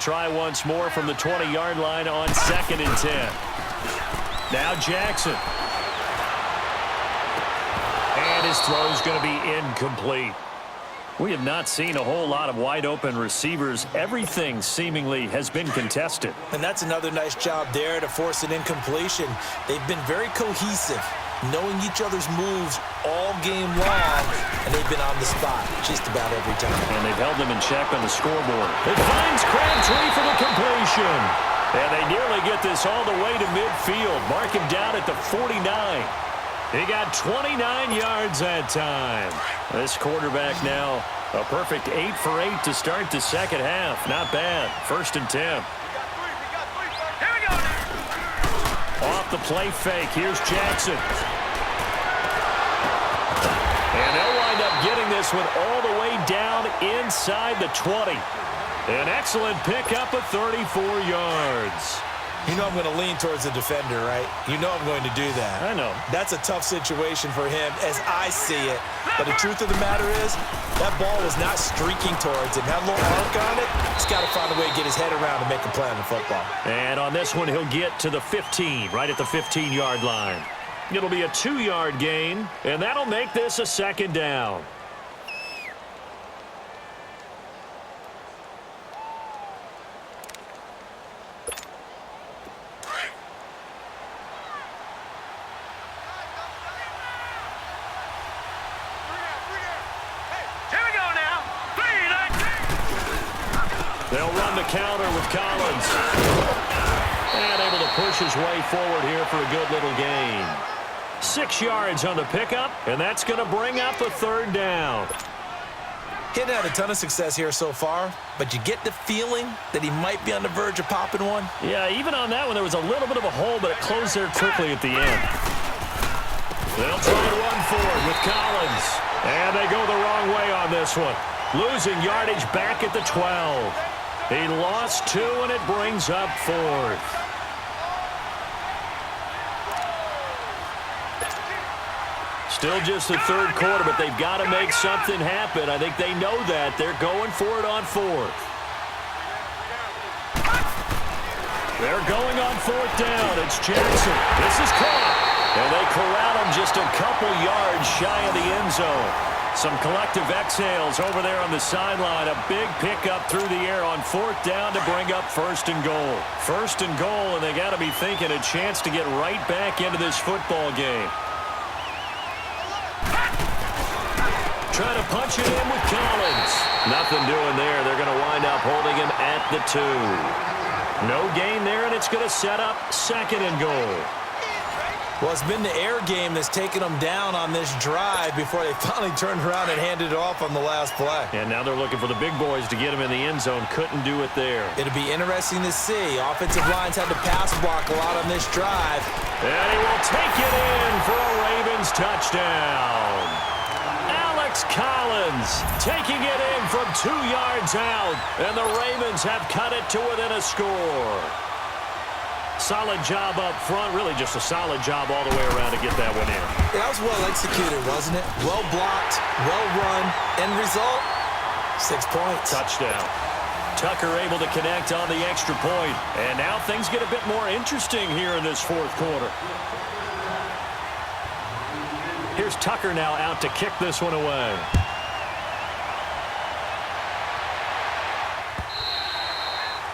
try once more from the 20-yard line on 2nd and 10. Now Jackson. And his throw is going to be incomplete. We have not seen a whole lot of wide-open receivers. Everything seemingly has been contested. And that's another nice job there to force an incompletion. They've been very cohesive, knowing each other's moves all game long, and they've been on the spot just about every time. And they've held them in check on the scoreboard. It finds Crabtree for the completion. And they nearly get this all the way to midfield. Mark him down at the 49. He got 29 yards that time. This quarterback now a perfect 8 for 8 to start the second half. Not bad. 1st and 10. Off the play fake. Here's Jackson. And they'll wind up getting this one all the way down inside the 20. An excellent pickup of 34 yards. You know I'm going to lean towards the defender, right? You know I'm going to do that. I know. That's a tough situation for him as I see it. But the truth of the matter is, that ball was not streaking towards him. Had a little arc on it. He's got to find a way to get his head around and make a play on the football. And on this one, he'll get to the 15, right at the 15-yard line. It'll be a 2-yard gain, and that'll make this a 2nd down. They'll run the counter with Collins. And able to push his way forward here for a good little gain. 6 yards on the pickup, and that's going to bring up a 3rd down. He hadn't had a ton of success here so far, but you get the feeling that he might be on the verge of popping one. Yeah, even on that one, there was a little bit of a hole, but it closed there quickly at the end. They'll try to run forward with Collins. And they go the wrong way on this one. Losing yardage back at the 12. He lost 2, and it brings up 4th. Still just the 3rd quarter, but they've got to make something happen. I think they know that. They're going for it on 4th. They're going on 4th down. It's Jackson. This is caught. And they corral him just a couple yards shy of the end zone. Some collective exhales over there on the sideline. A big pickup through the air on 4th down to bring up 1st and goal. 1st and goal, and they got to be thinking a chance to get right back into this football game. Trying to punch it in with Collins. Nothing doing there. They're going to wind up holding him at the 2. No gain there, and it's going to set up 2nd and goal. Well, it's been the air game that's taken them down on this drive before they finally turned around and handed it off on the last play. And now they're looking for the big boys to get him in the end zone. Couldn't do it there. It'll be interesting to see. Offensive lines had to pass block a lot on this drive. And he will take it in for a Ravens touchdown. Alex Collins taking it in from 2 yards out. And the Ravens have cut it to within a score. Solid job up front. Really just a solid job all the way around to get that one in. That was well executed, wasn't it? Well blocked, well run. End result, 6 points. Touchdown. Tucker able to connect on the extra point. And now things get a bit more interesting here in this 4th quarter. Here's Tucker now out to kick this one away.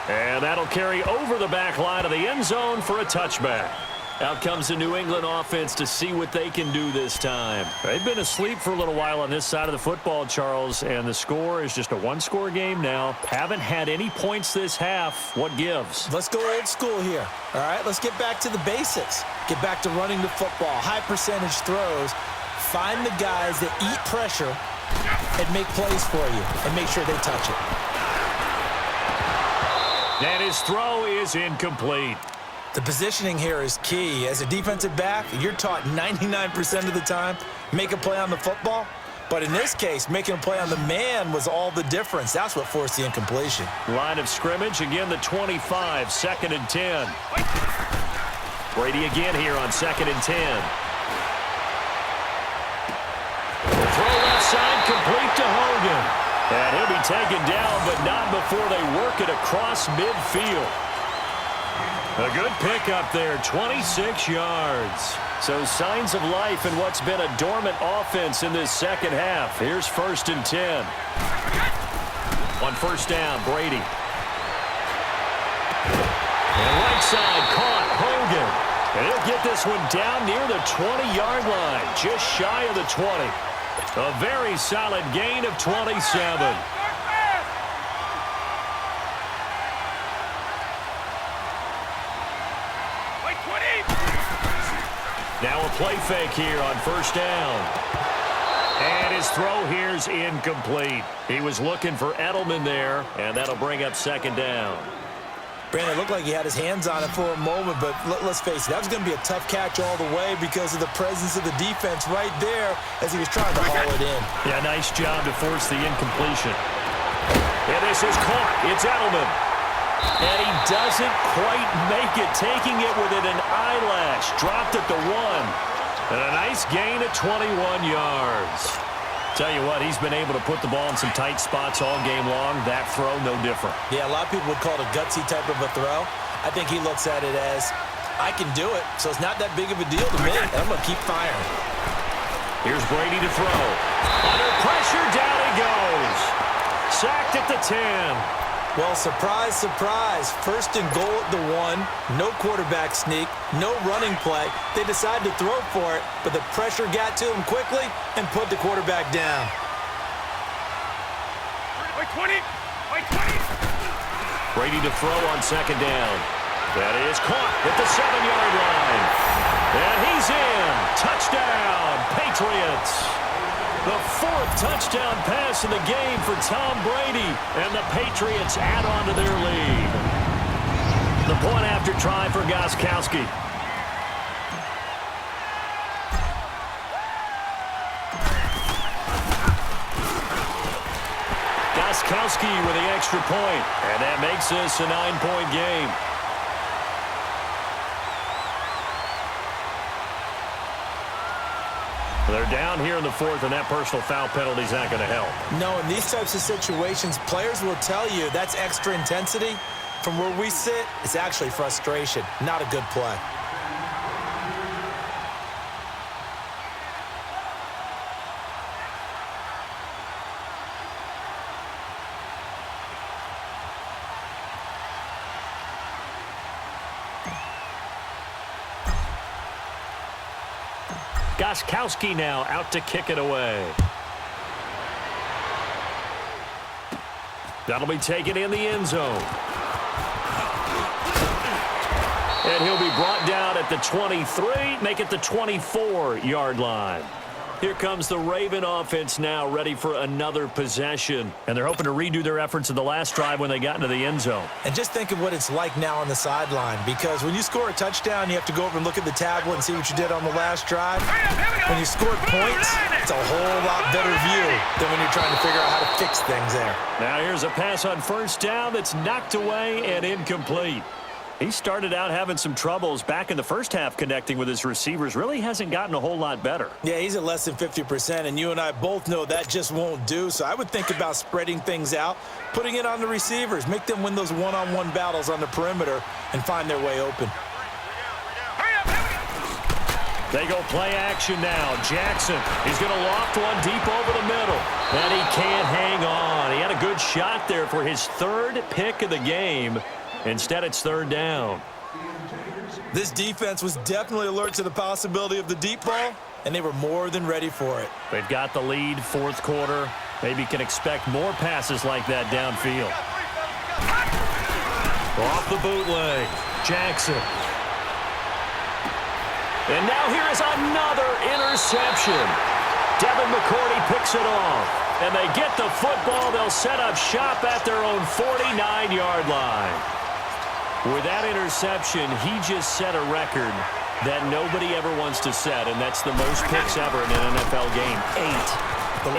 And that'll carry over the back line of the end zone for a touchback. Out comes the New England offense to see what they can do this time. They've been asleep for a little while on this side of the football, Charles, and the score is just a 1-score game now. Haven't had any points this half. What gives? Let's go old school here. All right, let's get back to the basics. Get back to running the football, high percentage throws. Find the guys that eat pressure and make plays for you and make sure they touch it. And his throw is incomplete. The positioning here is key. As a defensive back, you're taught 99% of the time, make a play on the football. But in this case, making a play on the man was all the difference. That's what forced the incompletion. Line of scrimmage, again the 25, 2nd and 10. Brady again here on 2nd and 10. The throw left side, complete to Hogan. And he'll be taken down, but not before they work it across midfield. A good pickup there, 26 yards. So signs of life in what's been a dormant offense in this second half. Here's 1st and 10. On 1st down, Brady. And right side, caught, Hogan. And he'll get this one down near the 20-yard line, just shy of the 20. A very solid gain of 27. Now a play fake here on 1st down. And his throw here's incomplete. He was looking for Edelman there, and that'll bring up 2nd down. Brandon, it looked like he had his hands on it for a moment, but let's face it, that was going to be a tough catch all the way because of the presence of the defense right there as he was trying to haul it in. Yeah, nice job to force the incompletion. And this is caught. It's Edelman. And he doesn't quite make it, taking it within an eyelash. Dropped at the 1. And a nice gain of 21 yards. Tell you what, he's been able to put the ball in some tight spots all game long. That throw, no different. Yeah, a lot of people would call it a gutsy type of a throw. I think he looks at it as, I can do it, so it's not that big of a deal to me. I'm going to keep firing. Here's Brady to throw. Under pressure, down he goes. Sacked at the 10. Well, surprise, surprise. 1st and goal at the 1. No quarterback sneak. No running play. They decided to throw for it, but the pressure got to him quickly and put the quarterback down. Brady to throw on 2nd down. That is caught at the 7-yard line. And he's in. Touchdown, Patriots. The 4th touchdown pass in the game for Tom Brady, and the Patriots add on to their lead. The point after try for Gostkowski. Gostkowski with the extra point, and that makes this a 9-point game. They're down here in the 4th, and that personal foul penalty is not going to help. No, in these types of situations, players will tell you that's extra intensity. From where we sit, it's actually frustration, not a good play. Gostkowski now out to kick it away. That'll be taken in the end zone. And he'll be brought down at the 23, make it the 24-yard line. Here comes the Raven offense now, ready for another possession. And they're hoping to redo their efforts in the last drive when they got into the end zone. And just think of what it's like now on the sideline, because when you score a touchdown, you have to go over and look at the tablet and see what you did on the last drive. When you scored points, it's a whole lot better view than when you're trying to figure out how to fix things there. Now here's a pass on 1st down that's knocked away and incomplete. He started out having some troubles back in the first half connecting with his receivers. Really hasn't gotten a whole lot better. Yeah, he's at less than 50%, and you and I both know that just won't do. So I would think about spreading things out, putting it on the receivers, make them win those one-on-one battles on the perimeter and find their way open. They go play action now. Jackson, he's going to loft one deep over the middle. And he can't hang on. He had a good shot there for his 3rd pick of the game. Instead, it's 3rd down. This defense was definitely alert to the possibility of the deep ball, and they were more than ready for it. They've got the lead, 4th quarter. Maybe can expect more passes like that downfield. Off the bootleg, Jackson. And now here is another interception. Devin McCourty picks it off. And they get the football. They'll set up shop at their own 49-yard line. With that interception, he just set a record that nobody ever wants to set, and that's the most picks ever in an NFL game. 8. The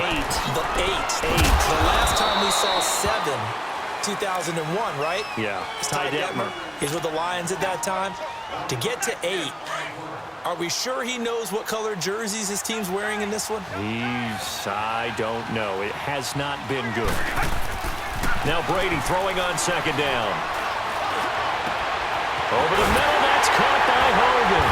last time we saw 7, 2001, right? Yeah. Ty Detmer. He's with the Lions at that time. To get to 8, Are we sure he knows what color jerseys his team's wearing in this one? I don't know. It has not been good. Now Brady throwing on second down. Over the middle, that's caught by Hogan.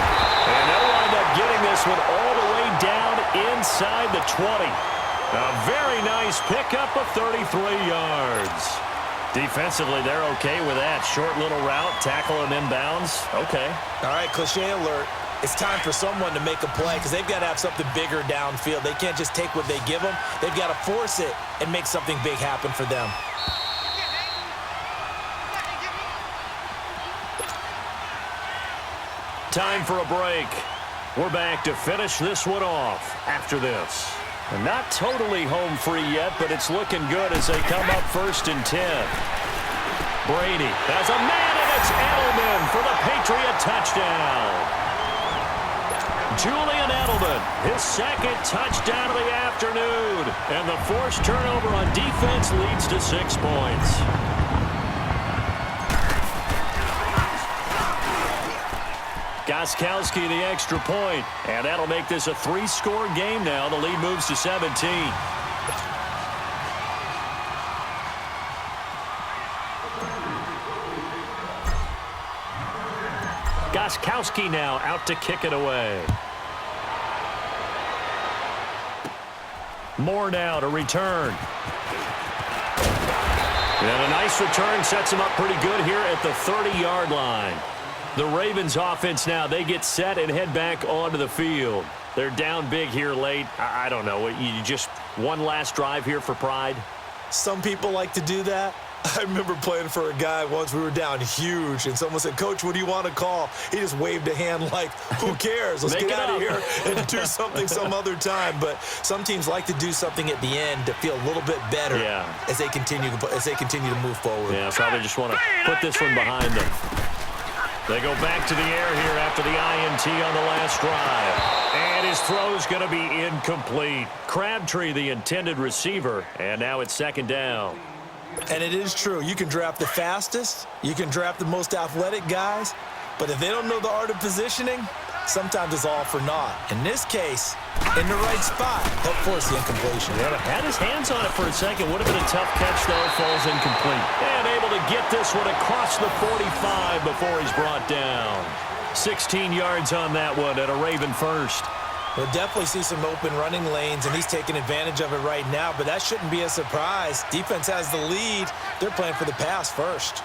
And they'll wind up getting this one all the way down inside the 20. A very nice pickup of 33 yards. Defensively, they're okay with that. Short little route, tackle him inbounds. Okay. All right, cliche alert. It's time for someone to make a play because they've got to have something bigger downfield. They can't just take what they give them. They've got to force it and make something big happen for them. Time for a break. We're back to finish this one off after this. And not totally home free yet, but it's looking good as they come up 1st and 10. Brady has a man, and it's Edelman for the Patriot touchdown. Julian Edelman, his second touchdown of the afternoon. And the forced turnover on defense leads to 6 points. Gostkowski the extra point, and that'll make this a 3-score game now. The lead moves to 17. Gostkowski now out to kick it away. Moore now to return. And a nice return sets him up pretty good here at the 30-yard line. The Ravens offense now, they get set and head back onto the field. They're down big here late. I don't know. You just one last drive here for pride? Some people like to do that. I remember playing for a guy once. We were down huge, and someone said, "Coach, what do you want to call?" He just waved a hand like, who cares? Let's get out of here and do something some other time. But some teams like to do something at the end to feel a little bit better as they continue to move forward. Yeah, probably just want to put this one behind them. They go back to the air here after the INT on the last drive. And his throw's going to be incomplete. Crabtree, the intended receiver, and now it's 2nd down. And it is true. You can draft the fastest. You can draft the most athletic guys. But if they don't know the art of positioning, sometimes it's all for naught. In this case, in the right spot, help force the incompletion. Yeah, had his hands on it for a second. Would have been a tough catch, though. Falls incomplete. And able to get this one across the 45 before he's brought down. 16 yards on that one at a Raven first. We'll definitely see some open running lanes, and he's taking advantage of it right now, but that shouldn't be a surprise. Defense has the lead. They're playing for the pass first.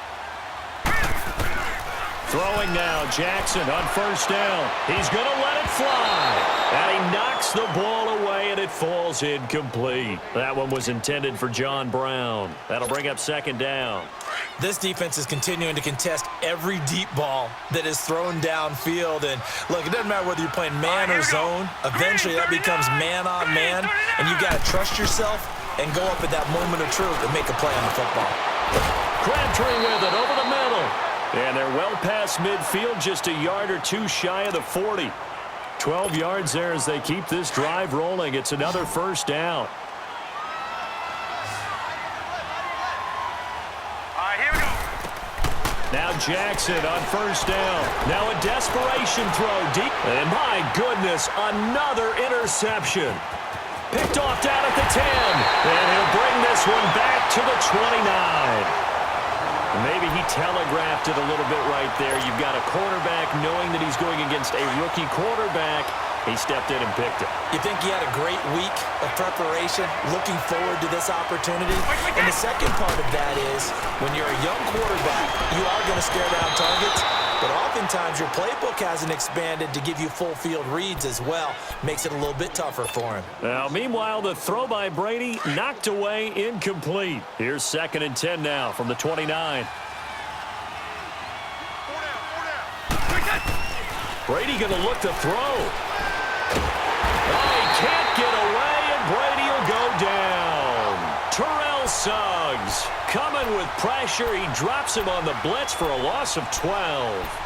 Throwing now, Jackson on 1st down. He's going to let it fly. And he knocks the ball away, and it falls incomplete. That one was intended for John Brown. That'll bring up 2nd down. This defense is continuing to contest every deep ball that is thrown downfield. And, look, it doesn't matter whether you're playing man or zone. Eventually, that becomes man on man. And you've got to trust yourself and go up at that moment of truth and make a play on the football. Crabtree with it over the middle. And they're well past midfield, just a yard or two shy of the 40. 12 yards there as they keep this drive rolling. It's another 1st down. Now Jackson on 1st down. Now a desperation throw deep. And my goodness, another interception. Picked off down at the 10. And he'll bring this one back to the 29. Maybe he telegraphed it a little bit right there. You've got a quarterback knowing that he's going against a rookie quarterback. He stepped in and picked it. You think he had a great week of preparation, looking forward to this opportunity? And the second part of that is, when you're a young quarterback, you are going to stare down targets, but oftentimes your playbook hasn't expanded to give you full field reads as well. Makes it a little bit tougher for him. Now, meanwhile, the throw by Brady knocked away, incomplete. Here's 2nd and 10 now from the 29. Brady going to look to throw. Oh, he can't get away, and Brady will go down. Terrell Suggs coming with pressure. He drops him on the blitz for a loss of 12.